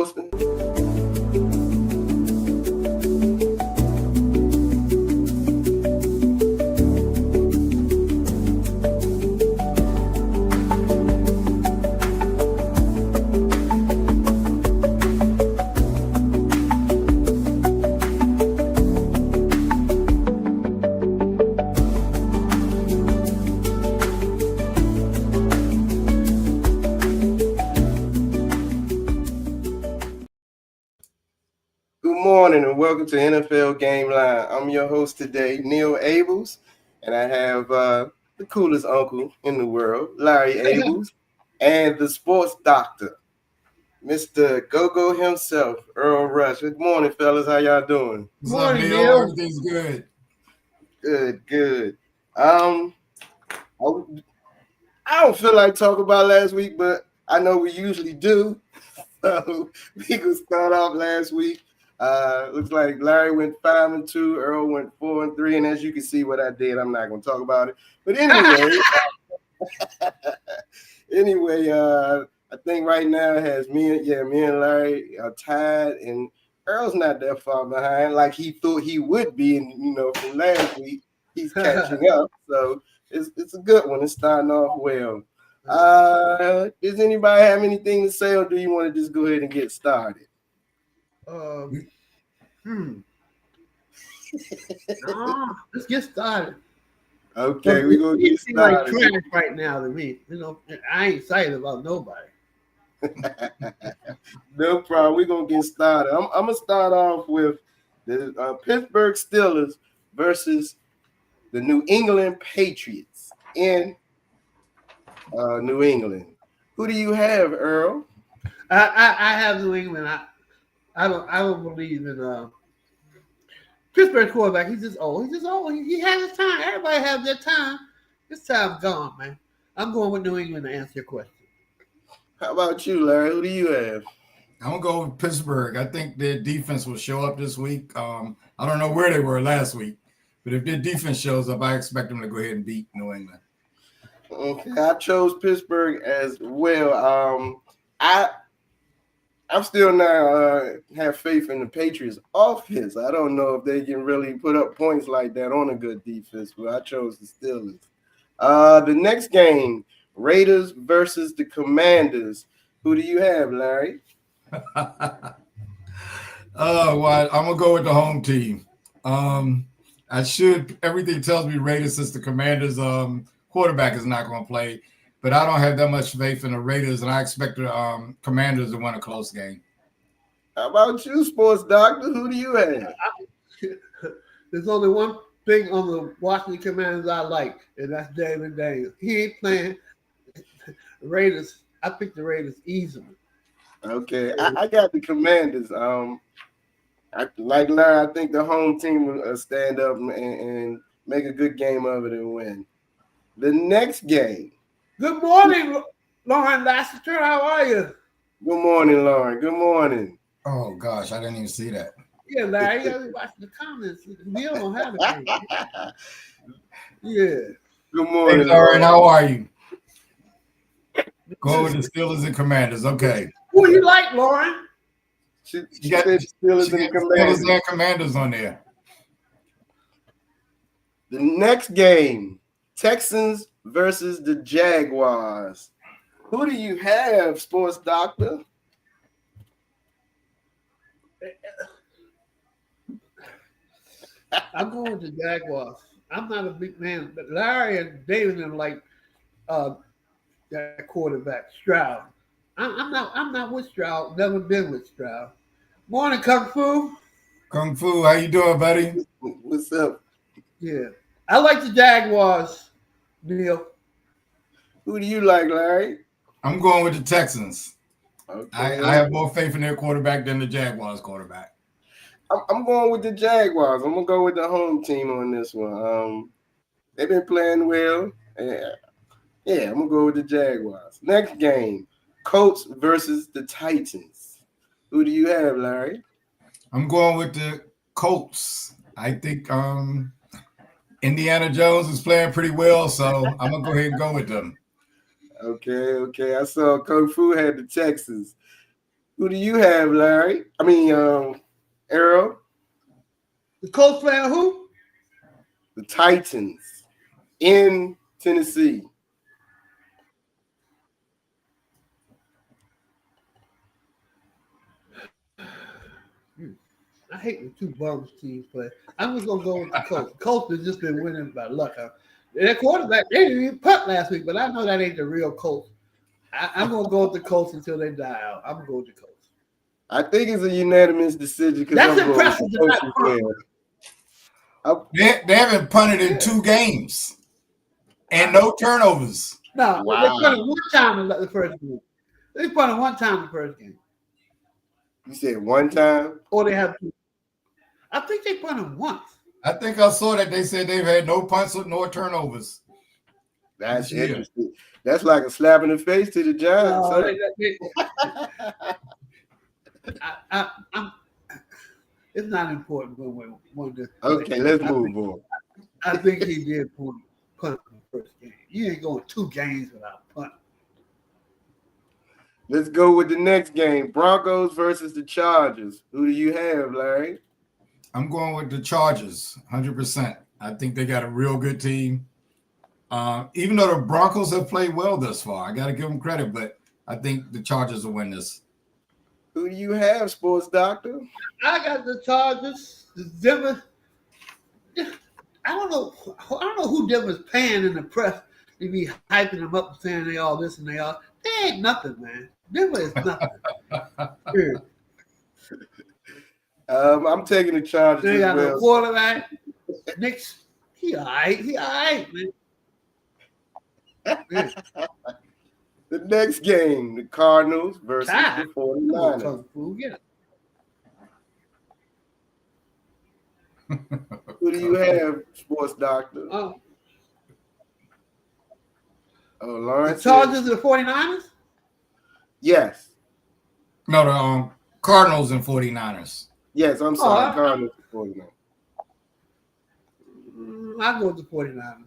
hosting. Good morning and welcome to NFL Gameline. I'm your host today, Neil Abels, and I have the coolest uncle in the world, Larry Abels, and the sports doctor, Mr. Go-Go himself, Earl Rush. Good morning, fellas. How y'all doing? What's up, Neil? Everything's good. Good. I don't feel like talking about last week, but I know we usually do. So we could start off last week. Looks like Larry went 5-2, Earl went 4-3, and as you can see what I did, I'm not going to talk about it. But anyway, I think right now it has me and Larry are tied, and Earl's not that far behind like he thought he would be, and from last week he's catching up. So it's a good one. It's starting off well. Does anybody have anything to say, or do you want to just go ahead and get started? Let's get started. Okay, we're gonna get started. Like trash right now to me. I ain't excited about nobody. No problem. We're gonna get started. I'm gonna start off with the Pittsburgh Steelers versus the New England Patriots in New England. Who do you have, Earl? I have New England. I don't believe in Pittsburgh quarterback. He's just old. He has his time. Everybody has their time. His time's gone, man. I'm going with New England to answer your question. How about you, Larry? Who do you have? I'm gonna go with Pittsburgh. I think their defense will show up this week. I don't know where they were last week, but if their defense shows up, I expect them to go ahead and beat New England. Okay, I chose Pittsburgh as well. I'm still not have faith in the Patriots offense. I don't know if they can really put up points like that on a good defense, but I chose the Steelers. The next game, Raiders versus the Commanders. Who do you have, Larry? Well, I'm gonna go with the home team. Everything tells me Raiders, since the Commanders quarterback is not going to play, but I don't have that much faith in the Raiders, and I expect the Commanders to win a close game. How about you, sports doctor? Who do you have? There's only one thing on the Washington Commanders I like, and that's David Daniels. He ain't playing Raiders. I picked the Raiders easily. Okay, I got the Commanders. Like Larry, I think the home team will stand up and make a good game of it and win. The next game. Good morning, Lauren Lassiter. How are you? Good morning, Lauren. Good morning. Oh, gosh, I didn't even see that. Yeah, Larry, you got to watch the comments. We don't have it. Yeah. Good morning, hey, Lauren. How are you? Go with the Steelers and Commanders. Okay. Who do you like, Lauren? She got the Steelers and Commanders on there. The next game, Texans versus the Jaguars. Who do you have, sports doctor? I'm going with the Jaguars. I'm not a big man, but Larry and David are like that quarterback, Stroud. I'm not with Stroud. Never been with Stroud. Morning, Kung Fu. Kung Fu, how you doing, buddy? What's up? Yeah, I like the Jaguars, Neil. Who do you like, Larry? I'm going with the Texans. Okay. I have more faith in their quarterback than the Jaguars quarterback. I'm going with the Jaguars. I'm going to go with the home team on this one. They've been playing well. Yeah, I'm going to go with the Jaguars. Next game, Colts versus the Titans. Who do you have, Larry? I'm going with the Colts. I think Indiana Jones is playing pretty well, so I'm going to go ahead and go with them. Okay. I saw Kung Fu had the Texans. Who do you have, Larry? I mean, Errol. The Colts playing who? The Titans in Tennessee. I hate when two bums teams play. I'm just gonna go with the Colts. Colts have just been winning by luck. Their quarterback, they didn't even punt last week, but I know that ain't the real Colts. I'm gonna go with the Colts until they die out. I'm gonna go with the Colts. I think it's a unanimous decision because That's I'm going with impressive the to Colts not as punt. well. They haven't punted in 2 games and no turnovers. No, they Wow. punted one time in the first game. They punted one time in the first game. You said one time? Or they have two. I think they punted once. I think I saw that they said they've had no punts or no turnovers. That's Yeah. interesting. That's like a slap in the face to the Giants. No, Huh? I'm, it's not important when one. Okay, let's move on. I think he did punt in the first game. You ain't going 2 games without punting. Let's go with the next game. Broncos versus the Chargers. Who do you have, Larry? I'm going with the Chargers, 100%. I think they got a real good team. Even though the Broncos have played well thus far, I got to give them credit, but I think the Chargers will win this. Who do you have, Sports Doctor? I got the Chargers. The Denver. I don't know who Denver's paying in the press to be hyping them up and saying they all this and they all. They ain't nothing, man. Denver is nothing. Period. I'm taking the Chargers They as got no well. quarterback. Knicks, he all right, man. Yeah. The next game, the Cardinals versus Tied. the 49ers. Kung Fu, yeah. Who do you have, Sports Doctor? The Lawrence? Chargers and the 49ers? Yes. No, the Cardinals and 49ers. Yes, I'm sorry. Cardinals and 49ers. I'll go with the 49ers.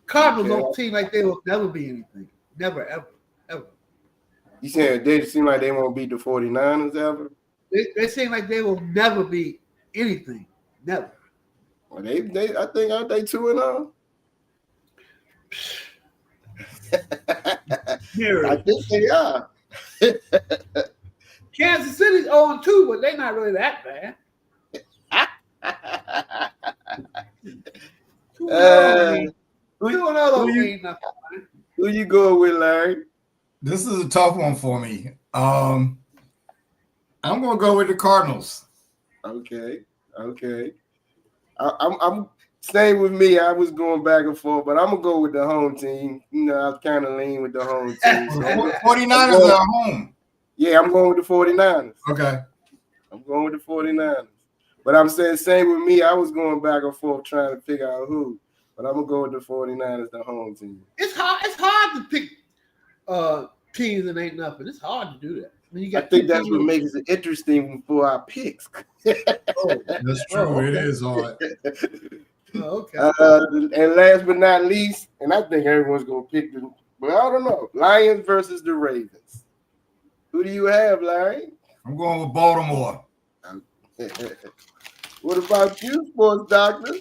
Cardinals don't seem like they will never be anything. Never, ever, ever. You saying they seem like they won't beat the 49ers ever? They seem like they will never be anything. Never. Well, I think aren't they 2-0? I think they are. Kansas City's 0-2, but they're not really that bad. 2-0 don't mean nothing. Who you going with, Larry? This is a tough one for me. I'm going to go with the Cardinals. Okay. I'm staying with me. I was going back and forth, but I'm gonna go with the home team. You know, I was kind of lean with the home team. So 49ers are at home. Yeah, I'm going with the 49ers. Okay. I'm going with the 49ers. But I'm saying same with me. I was going back and forth trying to figure out who. But I'm gonna go with the 49ers, the home team. It's hard to pick teams that ain't nothing. It's hard to do that. I think that's what makes it interesting for our picks. That's true. okay. It is hard. Okay. And last but not least, and I think everyone's gonna pick them, but I don't know. Lions versus the Ravens. Who do you have, Larry? I'm going with Baltimore. What about you, Sports Doctor?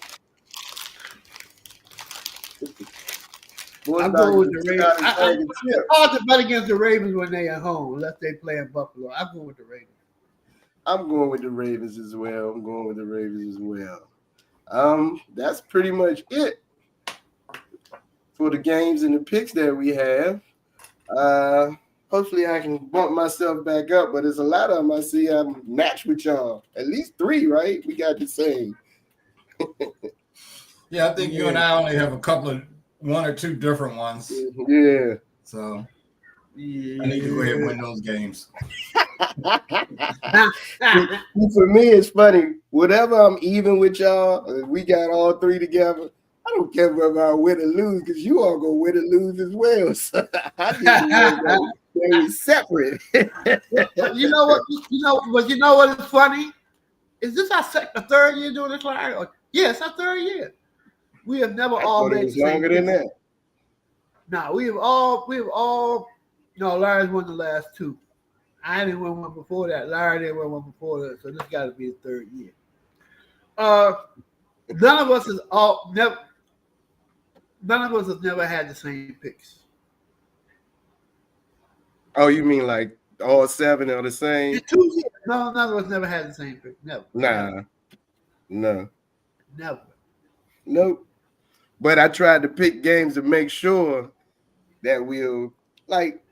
I'm going with the Ravens. It's hard to bet against the Ravens when they at home, unless they play in Buffalo. I'm going with the Ravens. I'm going with the Ravens as well. That's pretty much it for the games and the picks that we have. Hopefully I can bump myself back up, but there's a lot of them I see I'm matched with y'all. At least 3, right? We got the same. Yeah, I think you and I only have a couple of 1 or 2 different ones. Yeah. So I need to go ahead and win those games. For me, it's funny. Whatever I'm even with y'all, we got all 3 together. I don't care whether I win or lose because you all go win or lose as well. So I just very separate. You know what? You know what is funny? Is this our third year doing this, Larry? Yes, our 3rd year. We have never all made the same longer than that. No, we have all. No, Larry's won the last 2. I didn't win one before that. Larry didn't win one before that. So this got to be the third year. None of us none of us has never had the same picks. Oh, you mean like all 7 are the same? In 2 years, no, none of us never had the same pick. Never. Nah, no, Never. nope. But I tried to pick games to make sure that we'll like,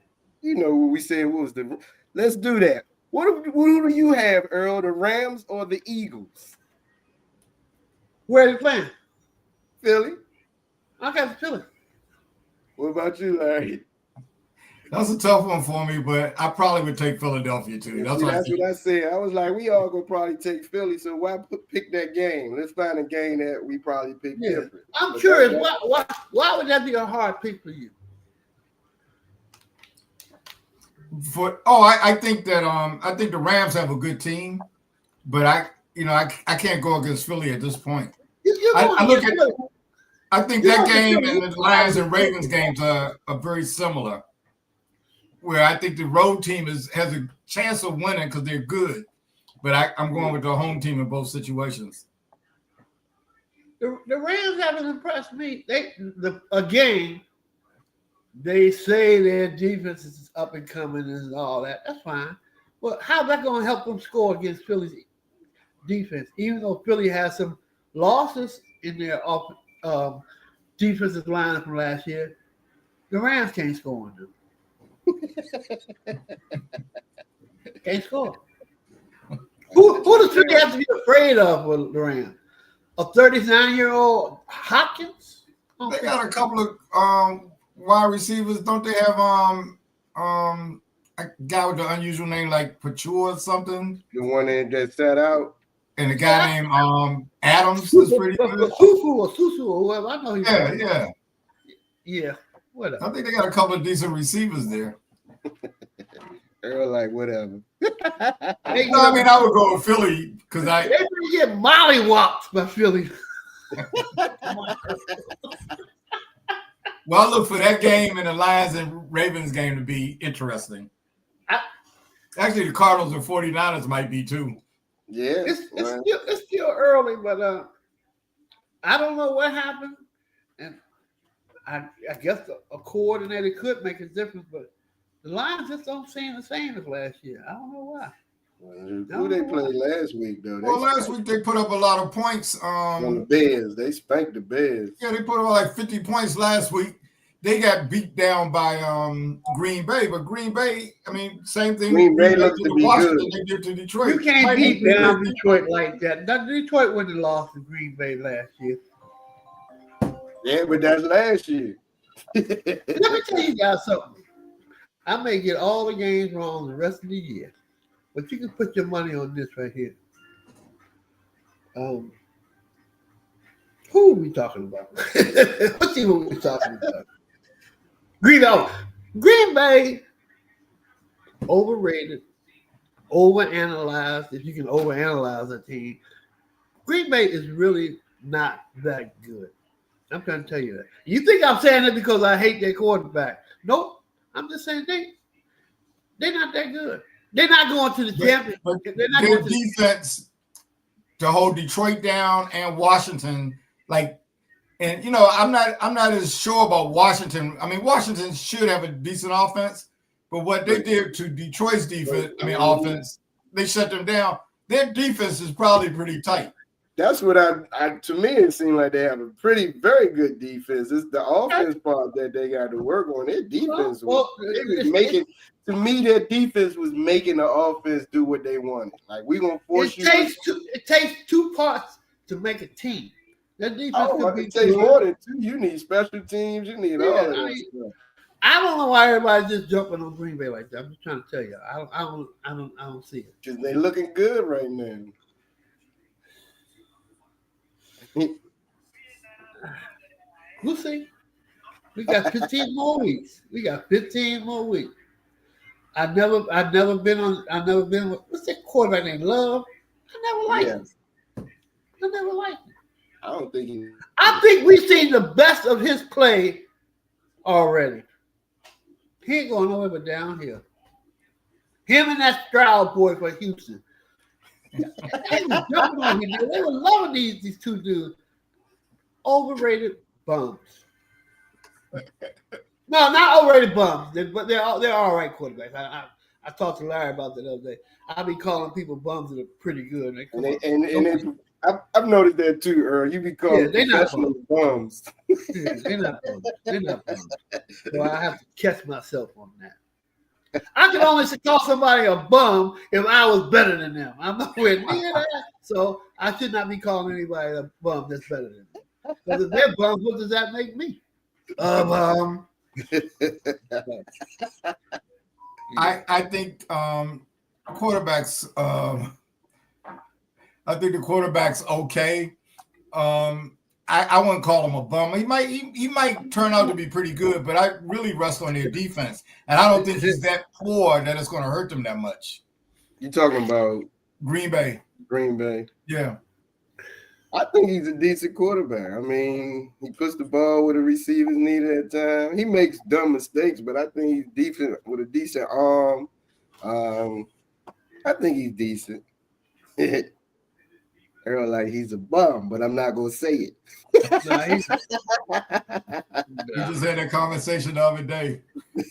what we said what was the. Let's do that. Who do you have, Earl? The Rams or the Eagles? Where are they playing? Philly. I got the Philly. What about you, Larry? That's a tough one for me, but I probably would take Philadelphia too. That's what I said. I was like, we all gonna probably take Philly, so why pick that game? Let's find a game that we probably pick different. I'm curious, why would that be a hard pick for you? I think that I think the Rams have a good team, but I can't go against Philly at this point. I think that game and the Lions and Ravens games are very similar. Where I think the road team has a chance of winning because they're good, but I'm going with the home team in both situations. The Rams haven't impressed me. They say their defense is up and coming and all that. That's fine. But how's that going to help them score against Philly's defense? Even though Philly has some losses in their defensive line from last year, the Rams can't score on them. Can't score. Who does Philly have to be afraid of with the Rams? A 39-year-old Hopkins? They got a couple of wide receivers. Don't they have a guy with the unusual name like Pachua or something? The one that sat out. And a guy named Adams is pretty good. Susu or whoever. I know he's Yeah. Whatever. I think they got a couple of decent receivers there. They're like, whatever. I would go with Philly because they get mollywopped by Philly. Well, I look for that game and the Lions and Ravens game to be interesting. Actually, the Cardinals and 49ers might be too. Yeah. It's still early, but I don't know what happened. And I guess a coordinator could make a difference, but the Lions just don't seem the same as last year. I don't know why. Who they played last week, though? Last week they put up a lot of points. On the Bears. They spanked the Bears. Yeah, they put up like 50 points last week. They got beat down by Green Bay, but Green Bay, same thing. Green Bay looked to be Washington, good. They did to Detroit. You can't beat down Detroit like that. Detroit wouldn't have lost to Green Bay last year. Yeah, but that's last year. Let me tell you guys something. I may get all the games wrong the rest of the year, but you can put your money on this right here. Who are we talking about? Let's see what we're talking about. Green Bay, overrated, overanalyzed. If you can overanalyze a team, Green Bay is really not that good. I'm trying to tell you that. You think I'm saying that because I hate their quarterback? Nope. I'm just saying they're not that good. They're not going to the championship. They're not their going to defense to hold Detroit down and Washington, I'm not as sure about Washington. Washington should have a decent offense, but what they did to Detroit's offense, they shut them down. Their defense is probably pretty tight. That's what to me, it seemed like they have a very good defense. It's the offense part that they got to work on. Their defense to me, their defense was making the offense do what they wanted. Like, we're going to force you. It takes two parts to make a team. That defense it takes more than two. You need special teams. You need all of that stuff. I don't know why everybody's just jumping on Green Bay like that. I'm just trying to tell you. I don't see it. Because they're looking good right now. We'll see. We got 15 more weeks. I've never been with what's that quarterback named Love? I never liked him. I think we've seen the best of his play already. He ain't going nowhere but downhill. Him and that Stroud boy for Houston. They were jumping on him. They were loving these two dudes. Overrated bums. No, not overrated bums, but they're all right quarterbacks. I talked to Larry about that the other day. I be calling people bums that are pretty good. I've noticed that too, Earl. You be calling professional bums. They're not bums. They're not bums. So I have to catch myself on that. I can only call somebody a bum if I was better than them. I'm nowhere near that. So I should not be calling anybody a bum that's better than them. Because if they're bums, what does that make me? A bum. I think quarterbacks. I think the quarterback's okay. I wouldn't call him a bum. He might turn out to be pretty good, but I really rest on their defense, and I don't think he's that poor that it's going to hurt them that much. You talking about Green Bay? Green Bay. Yeah. I think he's a decent quarterback. I mean, he puts the ball where the receivers need it at time. He makes dumb mistakes, but I think he's decent with a decent arm. I think he's decent. Earl, like he's a bum, but I'm not gonna say it. We just had that conversation the other day.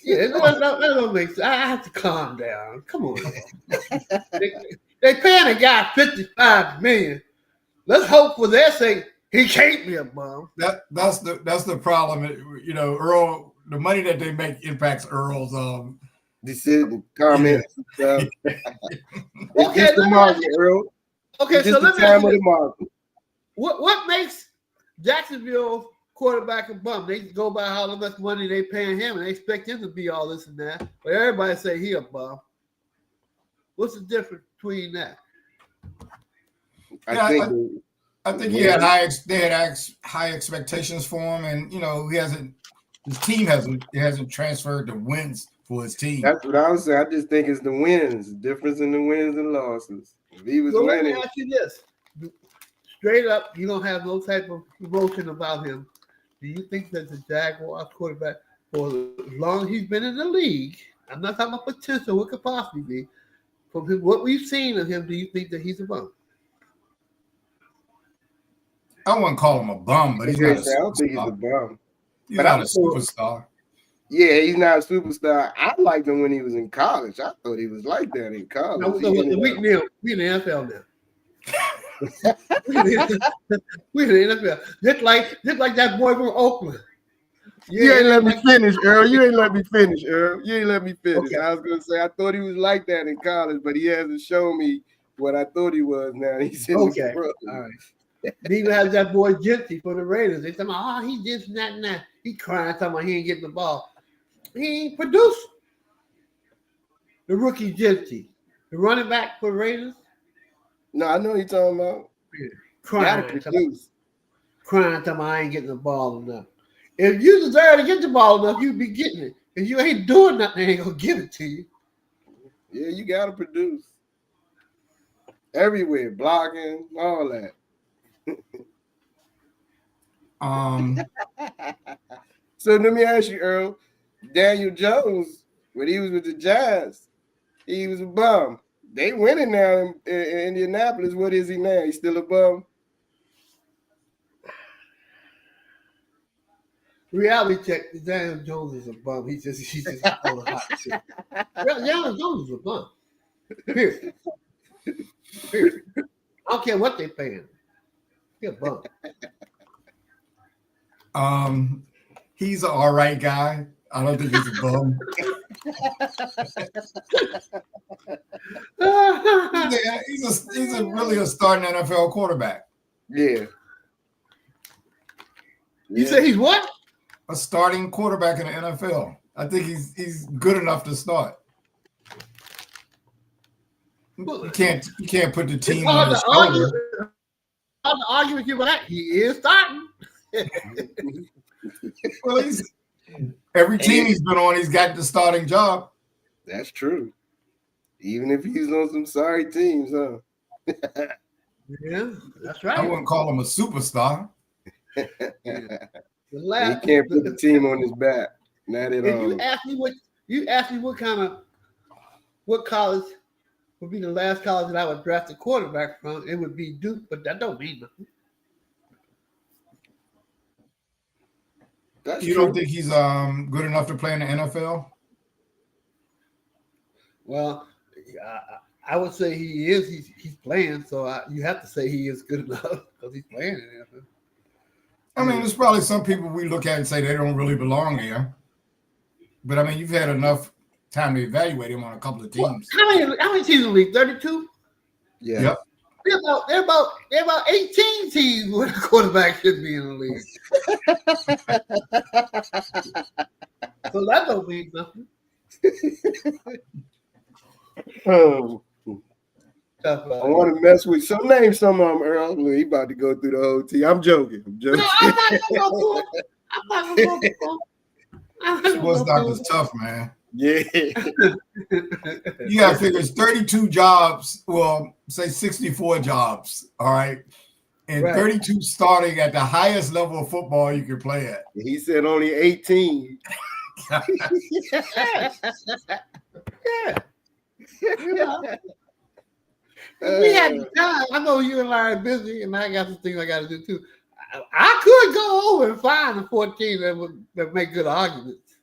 Yeah, that don't make sense. I have to calm down. Come on. They paying a guy $55 million. Let's hope for their sake he can't be a bum. That's the problem. You know, Earl, the money that they make impacts Earl's decision, comments. Okay, it's just the market, Earl. Okay, so let me ask you what makes Jacksonville quarterback a bum? They go by how much money they paying him, and they expect him to be all this and that. But everybody say he a bum. What's the difference between that? I think he had high expectations for him, and you know his team hasn't transferred the wins for his team. That's what I was saying. I just think it's the wins, the difference in the wins and losses. If he was winning, let me ask you this: straight up, you don't have no type of emotion about him. Do you think that the Jaguars quarterback, for as long as he's been in the league, I'm not talking about potential, what could possibly be, from him, what we've seen of him, do you think that he's a bum? I wouldn't call him a bum, but he's not a superstar. I don't think he's a bum. He's not a superstar. Yeah, he's not a superstar. I liked him when he was in college. I thought he was like that in college. No, so we in the NFL now. we in the NFL. Just like that boy from Oakland. You ain't let me finish, Earl. You ain't let me finish, Earl. You ain't let me finish. Okay. I was gonna say I thought he was like that in college, but he hasn't shown me what I thought he was now. He's in the pro. All right. They even have that boy Gypsy for the Raiders. They talking about, he just that and that. He crying, talking about he ain't getting the ball. He ain't produced. The rookie Gypsy, the running back for the Raiders. No, I know what you're talking about. Yeah. Crying, talking about I ain't getting the ball enough. If you deserve to get the ball enough, you'd be getting it. If you ain't doing nothing, they ain't gonna give it to you. Yeah, you gotta produce everywhere, blocking, all that. So let me ask you, Earl. Daniel Jones, when he was with the Giants, he was a bum. They winning now in Indianapolis. What is he now? He's still a bum? Reality check, Daniel Jones is a bum. He's just on a hot shit. Daniel Jones is a bum. Period. I don't care what they pay him. He's a bum. He's an all right guy. I don't think he's a bum. He's really a starting NFL quarterback. Yeah. You say he's what? A starting quarterback in the NFL. I think he's good enough to start. You can't put the team on his shoulder. I'm arguing with you about that. He is starting. Well, every team he's been on, he's got the starting job. That's true. Even if he's on some sorry teams, huh? Yeah, that's right. I wouldn't call him a superstar. He can't put the team on his back. Not at all. You ask me what what college would be the last college that I would draft a quarterback from, it would be Duke, but that don't mean nothing. That's You true. don't think he's good enough to play in the NFL? Well, I would say he is. He's playing, so you have to say he is good enough because he's playing in the NFL. I mean, there's probably some people we look at and say they don't really belong there. But I mean, you've had enough time to evaluate him on a couple of teams. Well, how many teams in the league? 32? Yeah. Yep. They're about 18 teams where the quarterback should be in the league. So that don't mean nothing. I want to mess with. So name some of them, Earl. Look, he about to go through the whole team. I'm joking. No, I'm not gonna go through it. I'm not gonna go through it. Sports doctor's tough, man. Yeah. You got to figure it's 32 jobs. Well, say 64 jobs. All right. And Right. 32 starting at the highest level of football you can play at. He said only 18. Yeah. We had the time. I know you and Larry are busy, and I got some things I got to do too. I could go over and find the 14 that make good arguments.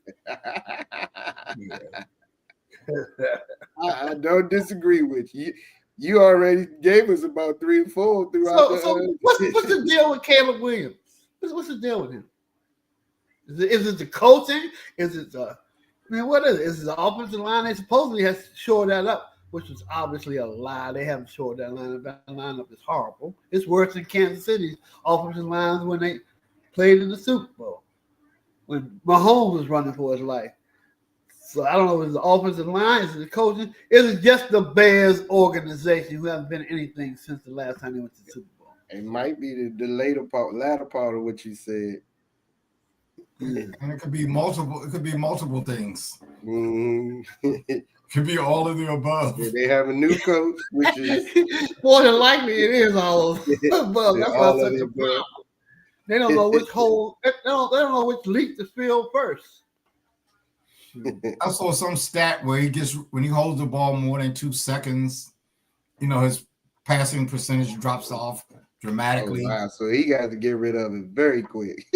I don't disagree with you. You already gave us about 3 or 4 throughout. So what's the deal with Caleb Williams? What's the deal with him? Is it the coaching? Is it what is it? Is it the offensive line? They supposedly has shored that up, which is obviously a lie. They haven't shored that line up. That lineup is horrible. It's worse than Kansas City's offensive lines when they played in the Super Bowl, when Mahomes was running for his life. So I don't know if it's the offensive line, is it the coaching? Is it just the Bears organization who haven't been anything since the last time they went to the Super Bowl? It might be the latter part of what you said. And it could be multiple. It could be multiple things. It could be all of the above. Yeah, they have a new coach, which is more than likely it is all of the above. That's why it's such a problem. They don't know which hole. They don't know which leak to fill first. I saw some stat where when he holds the ball more than 2 seconds, his passing percentage drops off dramatically. Oh, wow. So he got to get rid of it very quick.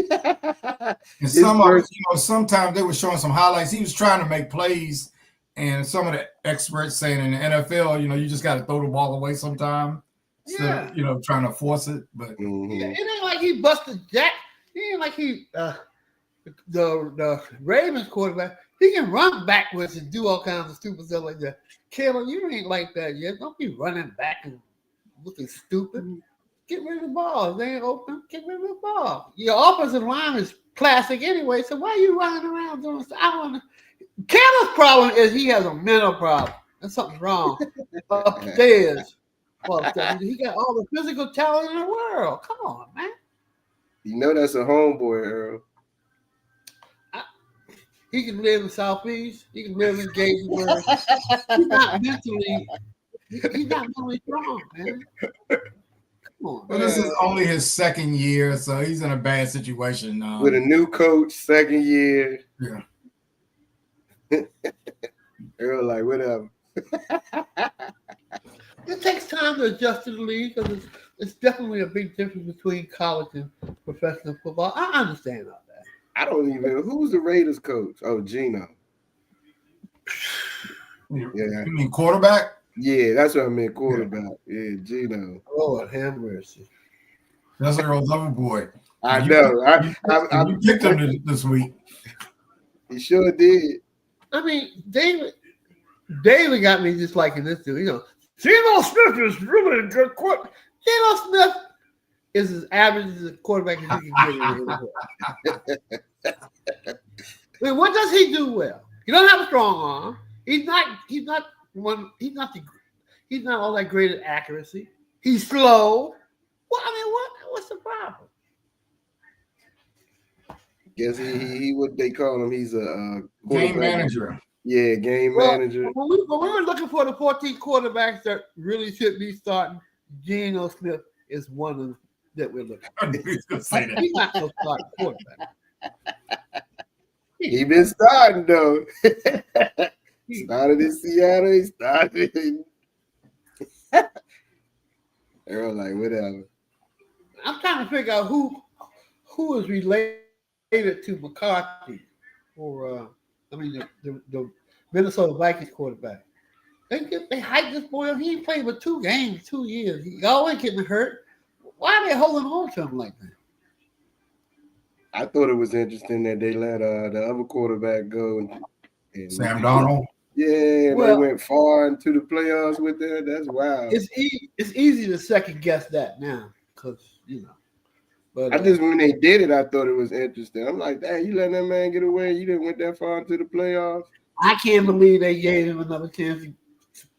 And sometimes they were showing some highlights. He was trying to make plays, and some of the experts saying in the NFL, you just got to throw the ball away sometime. Yeah. Instead of, trying to force it. But it ain't like he busted Jack. It ain't like he the Ravens quarterback. He can run backwards and do all kinds of stupid stuff like that. Caleb, you ain't like that yet. Don't be running back and looking stupid. Get rid of the ball. If they ain't open, get rid of the ball. Your offensive line is plastic anyway, so why are you running around doing stuff? Caleb's problem is he has a mental problem. There's something wrong upstairs. Well, he got all the physical talent in the world. Come on, man. That's a homeboy, Earl. He can live in Southeast. He can live in Gatesburg. He's not mentally strong, man. Come on. Well, this is only his second year, so he's in a bad situation now. With a new coach, second year. Yeah. Earl, like, whatever. It takes time to adjust to the league because it's definitely a big difference between college and professional football. I understand all that. I don't even. Who's the Raiders coach? Oh, Gino. Yeah. You mean quarterback? Yeah, that's what I meant. Quarterback. Yeah, Gino. Lord have mercy. That's Earl's lover boy. I know. You picked him this week. He sure did. I mean, David got me just liking this dude. Geno Smith is really a good quarterback. Geno Smith is as average as a quarterback as you can get. I mean, what does he do well? He doesn't have a strong arm. He's not all that great at accuracy. He's slow. Well, I mean, what's the problem? Guess he what they call him. He's a game manager. Yeah, game manager. When we were looking for the 14 quarterbacks that really should be starting, Geno Smith is one of them that we're looking for. He's not no starting quarterback. He been starting though. Started in Seattle. He started in Earl, like whatever. I'm trying to figure out who is related to McCarthy or the Minnesota Vikings quarterback. They hyped this boy up. He ain't played but 2 games, 2 years. He always getting hurt. Why are they holding on to him like that? I thought it was interesting that they let the other quarterback go and Sam Darnold. yeah, they Well, went far into the playoffs with that. That's wild. it's easy to second guess that now because But I just when they did it, I thought it was interesting. I'm like, dang, you letting that man get away? You didn't went that far into the playoffs. I can't believe they gave him another chance to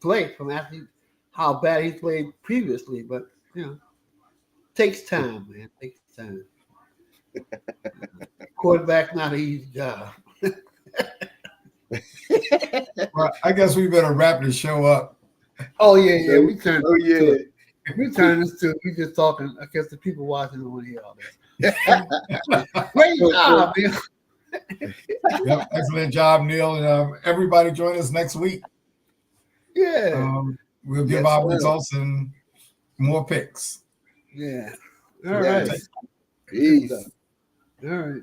play from after how bad he played previously. But takes time, man. Takes time. Quarterback's not an easy job. Well, I guess we better wrap the show up. Oh yeah. We turned. Oh yeah. We turned this to we just talking. I guess the people watching don't want to hear all this. Great job, man. Yep, excellent job, Neil. And everybody join us next week. Yeah. We'll give our results and more picks. Yeah. All right. Peace. All right.